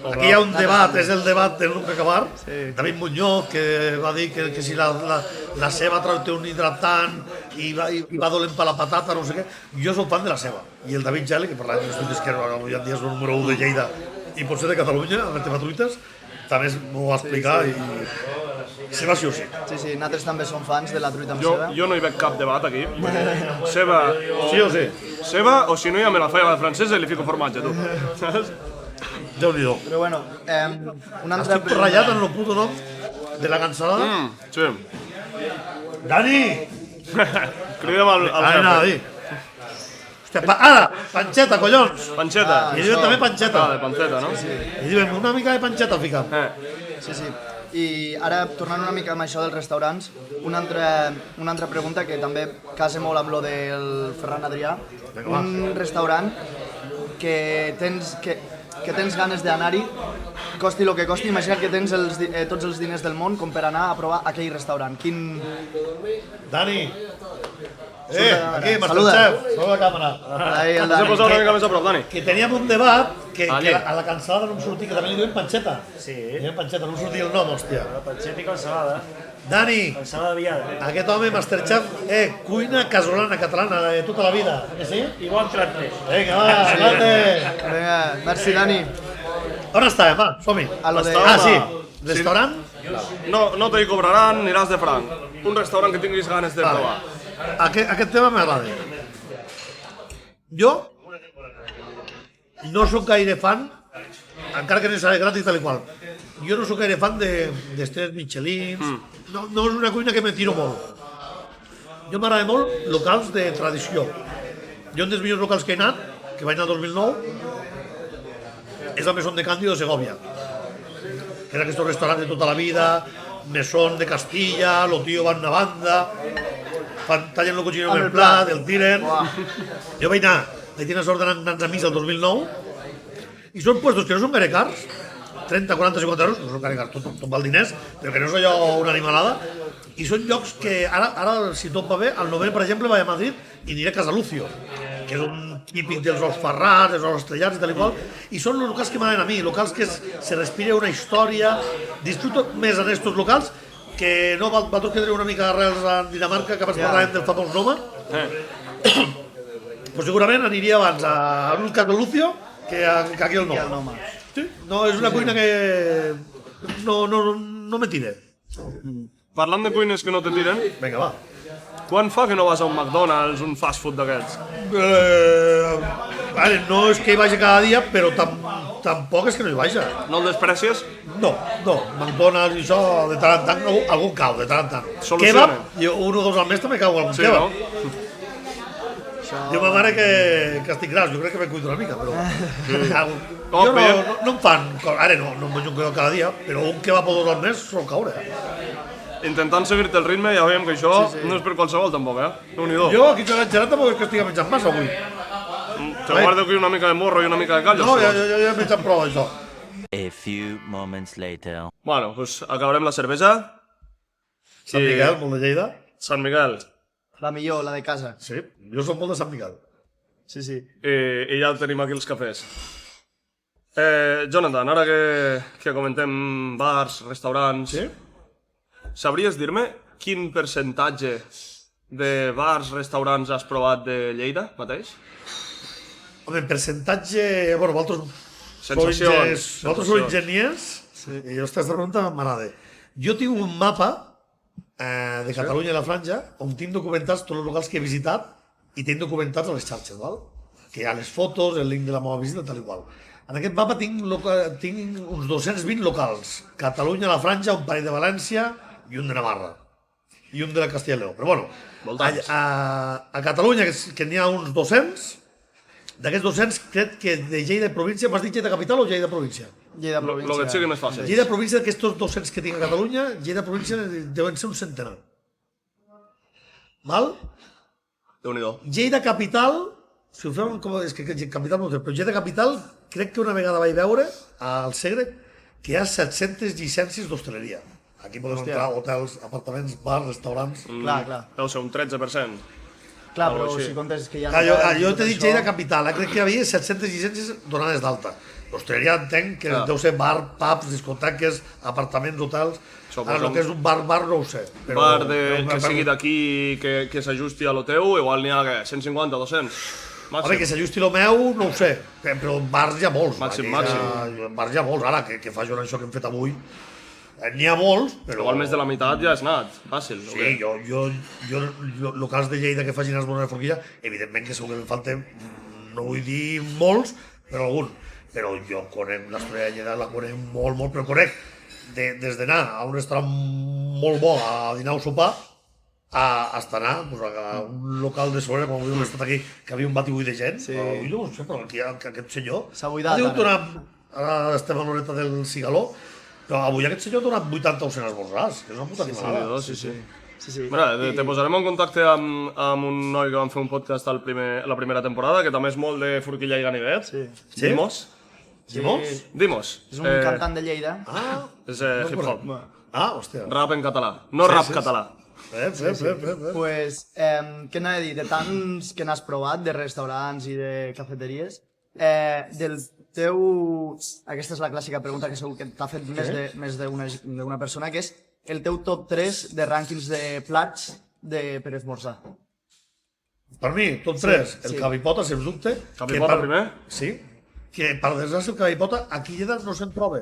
[SPEAKER 2] Aquí hi ha un debat, és el debat de nunca acabar. David Muñoz, que va dir que si la ceba té un hidratant i va dolent per la patata, no sé què. Jo soc fan de la ceba. I el David Geli, que parlàvem de les truites, que avui en dia és el número 1 de Lleida i potser de Catalunya, amb el tema truites, també m'ho va explicar i ceba sí o sí.
[SPEAKER 1] Sí, nosaltres també som fans de la truita amb ceba.
[SPEAKER 3] Jo no hi veig cap debat aquí. Ceba
[SPEAKER 2] sí o sí.
[SPEAKER 3] Ceba o si no ja me la feia la francesa i li fico formatge, tu.
[SPEAKER 2] Déu-n'hi-do.
[SPEAKER 1] Però bueno, una altra...
[SPEAKER 2] Estic ratllat en el puto nom de la cansalada.
[SPEAKER 3] Sí.
[SPEAKER 2] Dani!
[SPEAKER 3] Cridem al
[SPEAKER 2] jefe. Hòstia, ara, panxeta, collons!
[SPEAKER 3] Panxeta.
[SPEAKER 2] I diuen també panxeta.
[SPEAKER 3] De panceta, no?
[SPEAKER 2] I diuen una mica de panxeta ficat.
[SPEAKER 1] Sí. I ara, tornant una mica amb això dels restaurants, una altra pregunta que també casa molt amb lo del Ferran Adrià. Un restaurant que tens ganes d'anar-hi, costi el que costi, imagina't que tens tots els diners del món com per anar a provar aquell restaurant.
[SPEAKER 2] Dani! Aquí, Masterchef, sobre la càmera.
[SPEAKER 3] Has de posar una mica més a prop, Dani.
[SPEAKER 2] Que teníem un debat que a la cansalada no em sortia, que també li diuen panxeta.
[SPEAKER 4] Sí.
[SPEAKER 2] Li diuen panxeta, no em sortia el nom, hòstia.
[SPEAKER 4] Panxeta i cansalada.
[SPEAKER 2] Dani,
[SPEAKER 4] Cansalada viada.
[SPEAKER 2] aquest home, Masterchef, cuina casolana catalana de tota la vida, que sí?
[SPEAKER 4] I bon tracte.
[SPEAKER 2] Vinga, va, adelante.
[SPEAKER 1] Vinga, merci Dani.
[SPEAKER 2] On estàvem, va, som-hi.
[SPEAKER 1] A lo de...
[SPEAKER 3] Estava-
[SPEAKER 2] Ah, sí, restaurant.
[SPEAKER 3] No te hi cobraran, aniràs de franc. Un restaurant que tinguis ganes de provar.
[SPEAKER 2] Aquest tema m'agrada. Jo no sóc gaire fan, encara que no serà gratis tal i qual. Jo no sóc gaire fan d'estrelles Michelin. No és una cuina que me tiro molt. Jo m'agrada molt locals de tradició. Jo un dels millors locals que he anat, que vaig anar el 2009, és la Mesón de Cándido de Segovia. Que era aquests restaurants de tota la vida, Mesón de Castilla, lo tío va en una banda, tallen el cochino en el plat, el tiren. Jo vaig tenir sort d'anar amb nans amics el 2009, i són puestos que no són gaire cars, 30, 40, 50 euros, no són gaire cars, tot val diners, però que no és allò una animalada, i són llocs que ara si tot va bé, al novembre, per exemple, vaig a Madrid i aniré a Casa Lucio, que és un típic dels ous ferrats, dels ous estrellats i tal i qual, i són els locals que m'agraden a mi, locals que se respira una història. Disfruto més en estos locals que no vosaltres que teniu una mica d'arrels en Dinamarca, que abans parlàvem del famós Noma, pues segurament aniria abans a un Casa Lucio que aquí el Noma. Sí? No, és una cuina que no me tire.
[SPEAKER 3] Parlant de cuines que no te tiren,
[SPEAKER 2] Vinga, va.
[SPEAKER 3] quan fa que no vas a un McDonald's, un fast food d'aquests?
[SPEAKER 2] Vale, no és que hi vagi cada dia, però tampoc és que no hi vagi.
[SPEAKER 3] No el desprecies?
[SPEAKER 2] No, McDonald's i això, de tant en tant, algun cau, de tant en tant.
[SPEAKER 3] Soluciona.
[SPEAKER 2] Kebab, jo un o dos al mes també cau algun
[SPEAKER 3] Sí,
[SPEAKER 2] kebab.
[SPEAKER 3] no?
[SPEAKER 2] Jo ma mare que estic gras, jo crec que me cuido una mica, però...
[SPEAKER 3] Com,
[SPEAKER 2] Jo
[SPEAKER 3] veiem?
[SPEAKER 2] no em fan... Ara no em menjo un kebab cada dia, però un kebab o dos al mes sol caure.
[SPEAKER 3] Intentant seguir-te el ritme, ja veiem que això no és per qualsevol tampoc, Déu-n'hi-do.
[SPEAKER 2] Jo aquí a l'enxerat tampoc és que estigui menjant massa avui.
[SPEAKER 3] Te guardo aquí una mica de morro i una mica de callos.
[SPEAKER 2] No, ja he menjat prou això.
[SPEAKER 4] A few moments later.
[SPEAKER 3] Bueno, doncs acabarem la cervesa.
[SPEAKER 2] Sant Miquel, molt de Lleida.
[SPEAKER 3] Sant Miquel.
[SPEAKER 1] La millor, la de casa.
[SPEAKER 2] Sí, jo soc molt de Sant Miquel.
[SPEAKER 1] Sí, sí.
[SPEAKER 3] I ja tenim aquí els cafès. Jonathan, ara que comentem bars, restaurants...
[SPEAKER 2] Sí?
[SPEAKER 3] Sabries dir-me quin percentatge de bars, restaurants has provat de Lleida mateix?
[SPEAKER 2] Home, en percentatge... Bueno,
[SPEAKER 3] Sensacions.
[SPEAKER 2] vosaltres sou enginyers, i aquesta pregunta m'agrada. Jo tinc un mapa de Catalunya i la Franja on tinc documentats tots els locals que he visitat i tinc documentats a les xarxes, val? Que hi ha les fotos, el link de la meva visita, tal i qual. En aquest mapa tinc uns 220 locals. Catalunya, la Franja, un parell de València i un de Navarra. I un de la Castilla i Lleó. Però bueno, a Catalunya, que n'hi ha uns 200, d'aquests 200 crec que de Lleida província, m'has dit Lleida capital o Lleida província?
[SPEAKER 1] Lleida
[SPEAKER 3] Lo que et sigui més fàcil.
[SPEAKER 2] Lleida província, d'aquests 200 que tinc a Catalunya, Lleida província deuen ser un centenar. Val?
[SPEAKER 3] Déu-n'hi-do.
[SPEAKER 2] Lleida capital, si ho fem com... És que capital no ho sé, però Lleida capital crec que una vegada vaig veure al Segre que hi ha 700 llicències d'hostaleria. Aquí podem entrar hotels, apartaments, bars, restaurants...
[SPEAKER 1] Clar.
[SPEAKER 3] Deu ser un 13%.
[SPEAKER 1] Clar, però
[SPEAKER 3] així.
[SPEAKER 1] si comptes que hi ha...
[SPEAKER 2] Jo t'he dit Lleida capital, crec que hi havia 700 llicències donades d'alta. L'hostaleria entenc que deu ser bar, pubs, discoteques, apartaments, hotels... Ara, el que és un bar no ho sé.
[SPEAKER 3] Bar que sigui d'aquí, que s'ajusti a lo teu, igual n'hi ha 150, 200.
[SPEAKER 2] Home, que s'ajusti el meu, no ho sé, però bars hi ha molts.
[SPEAKER 3] Màxim.
[SPEAKER 2] Bars hi ha molts, ara, que facin això que hem fet avui. N'hi ha molts, però...
[SPEAKER 3] Igual més de la meitat ja has anat, fàcil.
[SPEAKER 2] Sí, jo locals de Lleida que facin esmorzar de forquilla, evidentment que segur que em falten, no vull dir molts, però algun. Però jo conec l'Estrella de Lleida, la conec molt, però conec des d'anar a un restaurant molt bo a dinar o sopar, a anar a un local de sobre, com hem estat aquí, que havia un batibull de gent. Avui no ho sé, però aquí aquest senyor...
[SPEAKER 1] S'ha buidat,
[SPEAKER 2] ara estem a l'horeta del Cigaló, però avui aquest senyor ha donat 80 o 100 esmorzars, que és una puta animalada.
[SPEAKER 3] Sí. Mira, te posarem en contacte amb un noi que vam fer un podcast la primera temporada, que també és molt de forquilla i ganivet. Dimos. Dimos.
[SPEAKER 1] És un cantant de Lleida.
[SPEAKER 3] És hip-hop.
[SPEAKER 2] Hòstia.
[SPEAKER 3] Rap en català. No rap català.
[SPEAKER 1] Pues, què n'he de dir? De tants que n'has provat, de restaurants i de cafeteries, del teu... Aquesta és la clàssica pregunta que segur que t'ha fet més d'una persona, que és el teu top 3 de rànquings de plats per esmorzar.
[SPEAKER 2] Per mi, top 3, el capipota, sens dubte.
[SPEAKER 3] Capipota primer?
[SPEAKER 2] Sí. que per desgràcia el cabipota aquí a Lleida no se'n troba.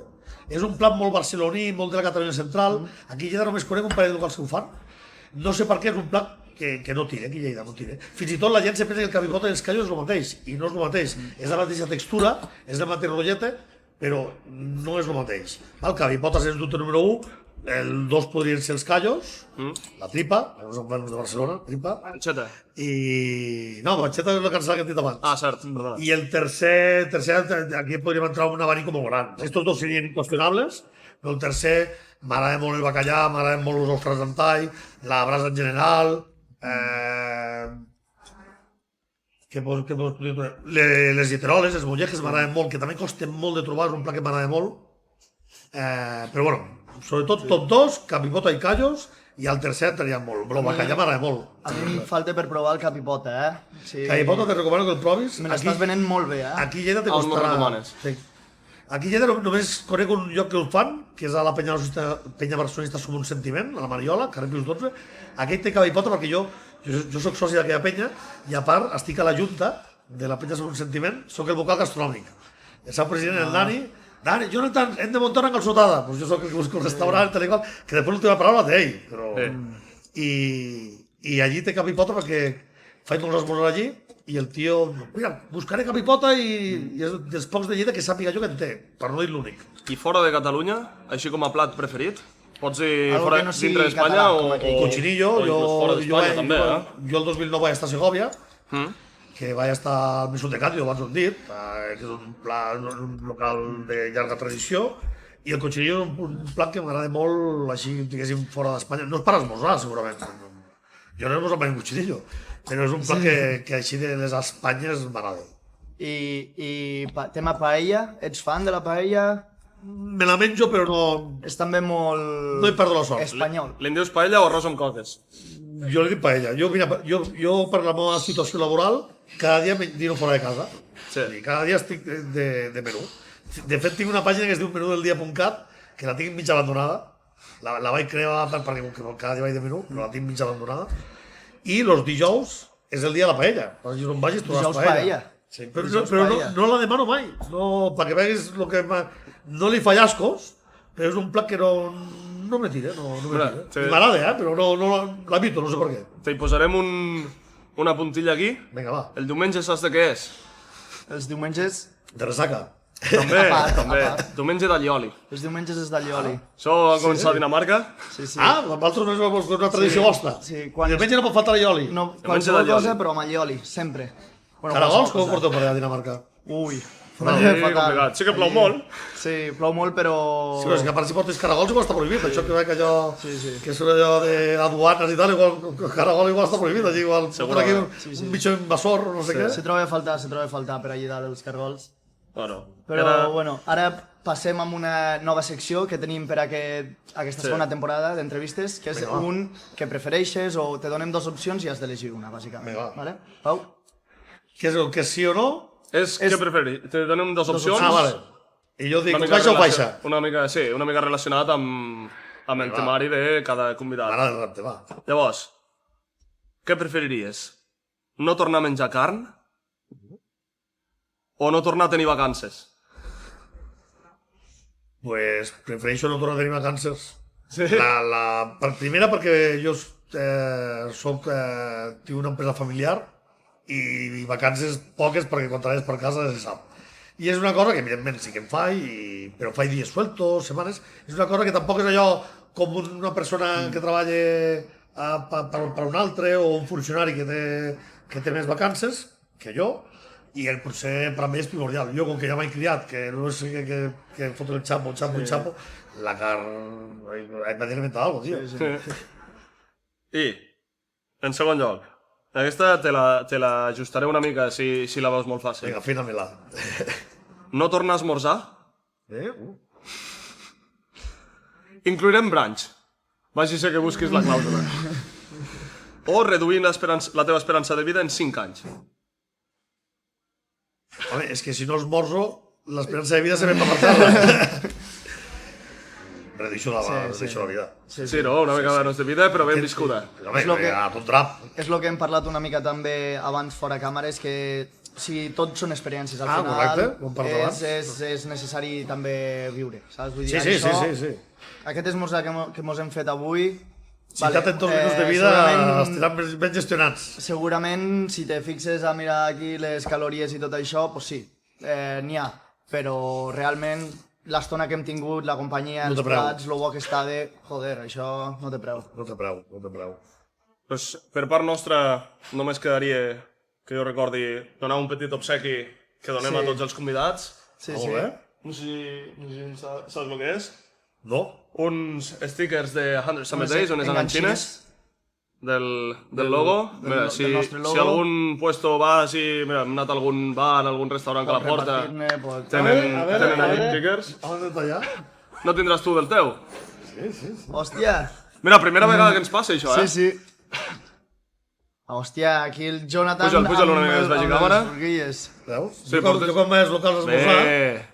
[SPEAKER 2] És un plat molt barceloní, molt de la Catalunya central. Aquí a Lleida només conec un parell de locals que ho fan. No sé per què és un plat que no tira, aquí a Lleida no tira. Fins i tot la gent se pensa que el cabipota i els callos és el mateix, i no és el mateix. És la mateixa textura, és la mateixa rotlleta, però no és el mateix. El cabipota, sens dubte, número 1. El 2 podrien ser els callos, la tripa, els plans de Barcelona, tripa.
[SPEAKER 3] Panxeta.
[SPEAKER 2] I... No, panxeta és la cansada que hem dit abans.
[SPEAKER 3] Ah, cert, perdona.
[SPEAKER 2] I el tercer, aquí podríem entrar un abanico molt gran. Estos dos serien inqüestionables, però el tercer, m'agrada molt el bacallà, m'agrada molt els ostres en tall, la brasa en general, les lleteroles, les mollejes m'agraden molt, que també costen molt de trobar, és un plat que m'agrada molt. Però bueno, sobretot top 2, capipota i callos, i el tercer entraria molt, però el bacallà m'agrada molt.
[SPEAKER 1] A mi em falta per provar el capipota, Sí.
[SPEAKER 2] Capipota te recomano que el provis.
[SPEAKER 1] Me l'estàs venent molt bé,
[SPEAKER 2] Aquí a Lleida te
[SPEAKER 3] On me'l
[SPEAKER 2] costarà...
[SPEAKER 3] recomanes?
[SPEAKER 2] Sí. Aquí a Lleida només conec un lloc que el fan, que és a la penya barcelonista Som un Sentiment, a la Mariola, carrer Pius 12. Aquí té capipota perquè jo soc soci d'aquella penya i a part estic a la junta de la penya Som un Sentiment, soc el vocal gastronòmic. El seu president, el Dani, Jonathan, hem de muntar una calçotada. Pues jo soc el que busco el restaurant, tal i qual, que després l'última paraula té ell. Però... I allí té capipota perquè faig molts esmorzars allí i el tio, mira, buscaré capipota i és dels pocs de Lleida que sàpiga jo que en té, per no dir l'únic.
[SPEAKER 3] I fora de Catalunya, així com a plat preferit? Pots dir
[SPEAKER 1] Algo
[SPEAKER 3] fora,
[SPEAKER 1] que no sigui
[SPEAKER 3] dintre d'Espanya
[SPEAKER 1] català,
[SPEAKER 3] o...
[SPEAKER 1] com aquell.
[SPEAKER 2] Cochinillo,
[SPEAKER 3] o inclús fora d'Espanya també,
[SPEAKER 2] jo el 2009 vaig estar a Segovia, que vaig estar al Mesut de Candio, abans ho hem dit, que és un local de llarga tradició, i el cochinillo és un plat que m'agrada molt, així, diguéssim, fora d'Espanya. No és per esmorzar, segurament. Jo no he esmorzat mai un cochinillo, però és un plat que així de les Espanyes m'agrada.
[SPEAKER 1] Tema paella, ets fan de la paella?
[SPEAKER 2] Me la menjo, però no...
[SPEAKER 1] És també molt...
[SPEAKER 2] No hi perdo la sort.
[SPEAKER 1] espanyol.
[SPEAKER 3] Li en dius paella o arròs amb coques?
[SPEAKER 2] Jo li dic paella. Jo, per la meva situació laboral, cada dia dino fora de casa.
[SPEAKER 3] Sí.
[SPEAKER 2] I cada dia estic de menú. De fet, tinc una pàgina que es diu menudeldia.cat, que la tinc mig abandonada. La vaig crear perquè cada dia vaig de menú, però la tinc mig abandonada. I els dijous és el dia de la paella. Vagis on vagis, trobaràs paella. Sí, però no la demano mai. No, perquè veguis el que... No li fa ascos, però és un plat que no me tira, no me tira.
[SPEAKER 3] Sí.
[SPEAKER 2] M'agrada, però no l'habito, no sé per què.
[SPEAKER 3] Te hi posarem una puntilla aquí.
[SPEAKER 2] Vinga, va.
[SPEAKER 3] El diumenge saps de què és?
[SPEAKER 1] Els diumenges...
[SPEAKER 2] De ressaca.
[SPEAKER 3] També,
[SPEAKER 1] A part,
[SPEAKER 3] també.
[SPEAKER 1] a part.
[SPEAKER 3] Diumenge d'allioli.
[SPEAKER 1] Els diumenges és d'allioli.
[SPEAKER 3] Això va començar a Dinamarca.
[SPEAKER 1] Sí.
[SPEAKER 2] Vosaltres no és una tradició vostra.
[SPEAKER 1] Sí,
[SPEAKER 2] I diumenge no pot faltar l'allioli.
[SPEAKER 1] No,
[SPEAKER 3] Diumenge
[SPEAKER 1] qualsevol
[SPEAKER 3] d'allioli.
[SPEAKER 1] cosa, però amb allioli, sempre. Bueno,
[SPEAKER 2] Caragols,
[SPEAKER 1] qualsevol
[SPEAKER 2] com ho porteu per allà a Dinamarca?
[SPEAKER 1] Ui.
[SPEAKER 3] Sí, complicat. Sí que plou molt.
[SPEAKER 1] Sí, plou molt, però...
[SPEAKER 2] Sí, però és que a part si portes caragols igual està prohibit. Això que veig allò...
[SPEAKER 1] Sí.
[SPEAKER 2] Que és allò d'aduanes i tal, igual caragol igual està prohibit. Allí igual...
[SPEAKER 3] Segurament.
[SPEAKER 2] Aquí un bitxo invasor o no sé què.
[SPEAKER 1] Se troba a faltar per allà dalt els cargols.
[SPEAKER 3] Bueno,
[SPEAKER 1] Però, bueno, ara passem a una nova secció que tenim per aquesta segona temporada d'entrevistes, que és un que prefereixes o te donem dues opcions i has d'elegir una, bàsicament.
[SPEAKER 2] Vinga.
[SPEAKER 1] Vale? Pau?
[SPEAKER 2] Què és el que és sí o no?
[SPEAKER 3] és què preferir? Te donem dues opcions.
[SPEAKER 2] Ah, vale. I jo dic,
[SPEAKER 3] Una mica
[SPEAKER 2] baixa o baixa?
[SPEAKER 3] una mica relacionat amb el temari de cada convidat.
[SPEAKER 2] M'agrada el repte, va.
[SPEAKER 3] Llavors, què preferiries? No tornar a menjar carn o no tornar a tenir vacances?
[SPEAKER 2] Pues prefereixo no tornar a tenir vacances.
[SPEAKER 3] Sí.
[SPEAKER 2] Primera perquè jo tinc una empresa familiar i vacances poques perquè quan treballes per casa se sap. I és una cosa que evidentment sí que em faig, però faig dies sueltos, setmanes. És una cosa que tampoc és allò com una persona que treballa per un altre o un funcionari que té més vacances que jo, i potser per a mi és primordial. Jo, com que ja m'he criat, que no és que fotre el xapo, la carn... Hem d'alimentar alguna cosa, tio.
[SPEAKER 3] I, en segon lloc, aquesta te l'ajustaré una mica si la veus molt fàcil.
[SPEAKER 2] Vinga, afina-me-la.
[SPEAKER 3] No tornar a esmorzar? Inclourem brunch. Vagi ser que busquis la clàusula. O reduir la teva esperança de vida en 5 anys.
[SPEAKER 2] Home, és que si no esmorzo, l'esperança de vida se ve per matar-la. Redeixo la vida.
[SPEAKER 3] Sí, no? Una mica menys de vida, però ben viscuda.
[SPEAKER 2] Home, a tot drap.
[SPEAKER 1] És el que hem parlat una mica també abans fora càmeres, que tots són experiències. Al
[SPEAKER 2] Ah,
[SPEAKER 1] final
[SPEAKER 2] correcte, bon part davant.
[SPEAKER 1] és necessari també viure, saps? Vull dir,
[SPEAKER 2] Sí.
[SPEAKER 1] Aquest esmorzar que mos hem fet avui...
[SPEAKER 2] Si t'ha tens 2 minuts de vida, estiran ben gestionats.
[SPEAKER 1] Segurament, si te fixes a mirar aquí les calories i tot això, doncs sí, n'hi ha. Però realment, l'estona que hem tingut, la companyia,
[SPEAKER 2] No té
[SPEAKER 1] els
[SPEAKER 2] preu.
[SPEAKER 1] plats, lo bo que està de... Joder, això no té preu.
[SPEAKER 2] No té preu.
[SPEAKER 3] Pues, per part nostra, només quedaria, que jo recordi, donar un petit obsequi que donem
[SPEAKER 1] Sí.
[SPEAKER 3] a tots els convidats.
[SPEAKER 1] Sí,
[SPEAKER 2] Molt
[SPEAKER 1] sí.
[SPEAKER 2] bé.
[SPEAKER 3] No sé si saps el que és.
[SPEAKER 2] No?
[SPEAKER 3] Uns stickers de 100 Summer
[SPEAKER 1] Unes
[SPEAKER 3] Days, unes enganxines del logo. Mira, si
[SPEAKER 1] nostre logo.
[SPEAKER 3] algun puesto va, mira, hem anat a algun bar, a algun restaurant que la porta,
[SPEAKER 1] Repartir-ne, pues,
[SPEAKER 3] tenen
[SPEAKER 2] A veure.
[SPEAKER 3] allí stickers.
[SPEAKER 2] Abans de tallar?
[SPEAKER 3] No tindràs tu del teu?
[SPEAKER 2] Sí.
[SPEAKER 1] Hòstia!
[SPEAKER 3] Mira, primera vegada que ens passa això, eh?
[SPEAKER 1] Sí. Hòstia, aquí el Jonathan...
[SPEAKER 3] Puja'l una mica més, vagi càmera.
[SPEAKER 1] les forquilles.
[SPEAKER 2] Veus?
[SPEAKER 3] Sí,
[SPEAKER 2] Jo quan vaig als locals d'esmorzar,
[SPEAKER 3] Bé.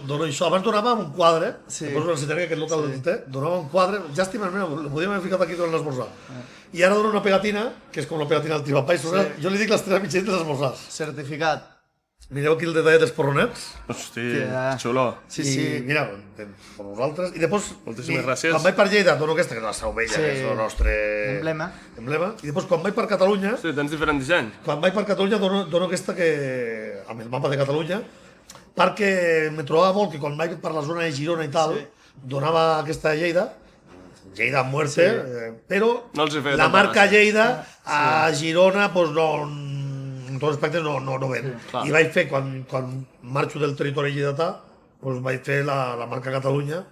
[SPEAKER 2] dono això. Abans donava un quadre,
[SPEAKER 1] Sí.
[SPEAKER 2] després necessitaria aquest local del té, donava un quadre, llàstimament, lo podíem haver ficat aquí durant l'esmorzar. I ara dono una pegatina, que és com la pegatina del Tirapais, jo li dic les 3 mitjans dels esmorzars.
[SPEAKER 1] Certificat.
[SPEAKER 2] Mireu aquí el detall dels porronets,
[SPEAKER 3] Hosti,
[SPEAKER 1] Hòstia.
[SPEAKER 3] xulo.
[SPEAKER 1] Sí,
[SPEAKER 2] i
[SPEAKER 1] sí.
[SPEAKER 2] mira, per vosaltres. I després,
[SPEAKER 3] Moltíssimes gràcies.
[SPEAKER 2] quan vaig per Lleida, dono aquesta, que és la Sauvella,
[SPEAKER 1] Sí.
[SPEAKER 2] que és el nostre
[SPEAKER 1] Emblema.
[SPEAKER 2] I després, quan vaig per Catalunya,
[SPEAKER 3] Sí, tens diferent disseny.
[SPEAKER 2] dono aquesta que, amb el mapa de Catalunya, perquè me trobava molt que quan vaig per la zona de Girona i tal, donava aquesta Lleida a muerte, però
[SPEAKER 3] No els hi feia
[SPEAKER 2] la
[SPEAKER 3] tanta
[SPEAKER 2] marca
[SPEAKER 3] gràcia.
[SPEAKER 2] Lleida a Girona pues, no, en tots els aspectes no ven.
[SPEAKER 3] clar.
[SPEAKER 2] I vaig fer, quan marxo del territori lleidatà, pues, vaig fer la marca Catalunya,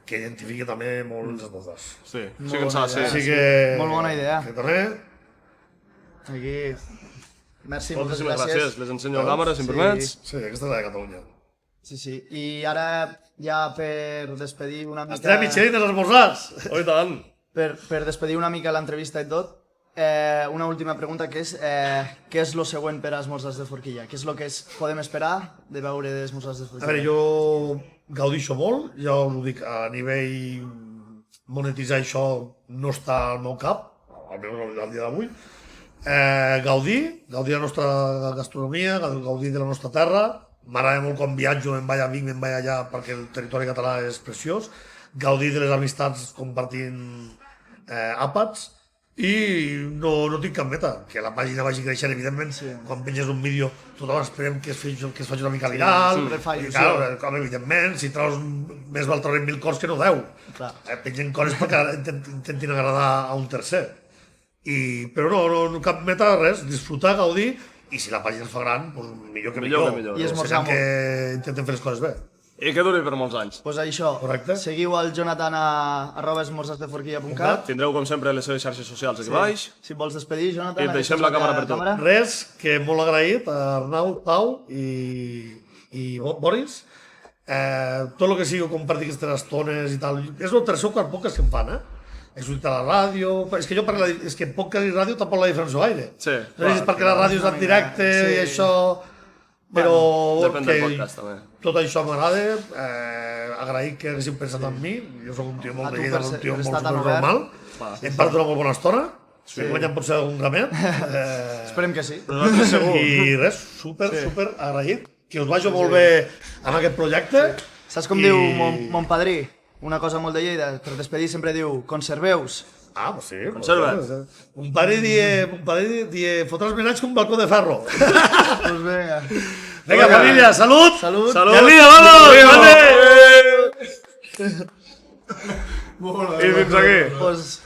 [SPEAKER 2] que identifica també molt els esmorzars.
[SPEAKER 3] Sí, sí que en saps, sí.
[SPEAKER 1] idea.
[SPEAKER 2] Així que...
[SPEAKER 1] Molt bona idea.
[SPEAKER 2] Que també...
[SPEAKER 1] Aquí... Merci, moltes
[SPEAKER 3] Moltíssimes
[SPEAKER 1] gràcies.
[SPEAKER 3] gràcies. Les ensenyo a càmera, si em permets.
[SPEAKER 2] Sí, aquesta és la de Catalunya.
[SPEAKER 1] Sí. I ara, ja per despedir una mica...
[SPEAKER 2] Estrella Michelin dels esmorzars!
[SPEAKER 3] Oh, i tant.
[SPEAKER 1] Per despedir una mica l'entrevista i tot, una última pregunta, que és què és el següent per a Esmorzars de Forquilla? Què és el que podem esperar de veure d'Esmorzars de
[SPEAKER 2] A
[SPEAKER 1] Forquilla?
[SPEAKER 2] veure, jo gaudixo molt, ja us ho dic, a nivell monetitzar això no està al meu cap, almenys al dia d'avui. Gaudir la nostra gastronomia, gaudir de la nostra terra. M'agrada molt quan viatjo, me'n vaig a Vic, me'n vaig allà, perquè el territori català és preciós. Gaudir de les amistats compartint àpats. I no tinc cap meta, que la pàgina vagi creixent, evidentment. Quan penges un vídeo, tothom esperem que es faci una mica viral.
[SPEAKER 1] sempre fa il·lusió.
[SPEAKER 2] I, clar, evidentment, si treus més val treure 1.000 cors que no 10.
[SPEAKER 1] Clar.
[SPEAKER 2] Pengen coses perquè intentin agradar a un tercer. Però no cap meta, res, disfrutar, gaudir, i si la pàgina es fa gran, doncs millor que
[SPEAKER 3] Millor
[SPEAKER 2] millor.
[SPEAKER 3] que millor.
[SPEAKER 1] I esmorzar
[SPEAKER 2] Serà que intentem fer les coses bé.
[SPEAKER 3] I que duri per molts anys.
[SPEAKER 1] Pues això,
[SPEAKER 2] Correcte.
[SPEAKER 1] seguiu el Jonathan a @esmorzarsdeforquilla.cat.
[SPEAKER 3] Tindreu, com sempre, les seves xarxes socials aquí baix.
[SPEAKER 1] Si et vols despedir, Jonathan...
[SPEAKER 3] I et deixem
[SPEAKER 1] aquesta
[SPEAKER 3] la
[SPEAKER 1] és
[SPEAKER 3] càmera per tu.
[SPEAKER 2] Res, que molt agraït a Arnau, Pau i Boris. Tot el que sigui compartir aquestes estones i tal. És el tercer o quart podcast que em fan, He sortit a la ràdio... És que jo és que podcast i ràdio tampoc la diferencio gaire.
[SPEAKER 3] Sí,
[SPEAKER 2] No sé si és perquè la ràdio és en directe i això... Però
[SPEAKER 3] depèn del
[SPEAKER 2] que
[SPEAKER 3] podcast, també.
[SPEAKER 2] tot això m'agrada. Agraït que haguéssiu pensat en mi. Jo soc un tio molt
[SPEAKER 1] A tu
[SPEAKER 2] de Lleida,
[SPEAKER 1] per
[SPEAKER 2] un tio
[SPEAKER 1] per
[SPEAKER 2] molt
[SPEAKER 1] estar tan
[SPEAKER 2] normal.
[SPEAKER 1] obert.
[SPEAKER 2] Hem parlat una molt bona estona. Hem guanyat potser algun gramet.
[SPEAKER 1] Esperem que sí.
[SPEAKER 2] I res, super agraït. Que us vagi molt bé amb aquest projecte.
[SPEAKER 1] Saps com
[SPEAKER 2] I-
[SPEAKER 1] diu mon padrí? Una cosa molt de Lleida, per despedir sempre diu conserveus.
[SPEAKER 2] Ah, pues sí.
[SPEAKER 3] Conserva.
[SPEAKER 2] Un pare die fotràs menats com un balcó de ferro.
[SPEAKER 1] Pues vinga.
[SPEAKER 2] Vinga, família, salut!
[SPEAKER 1] Salut!
[SPEAKER 3] Salut!
[SPEAKER 2] I al dia, vamos!
[SPEAKER 3] I fins aquí.
[SPEAKER 1] Pues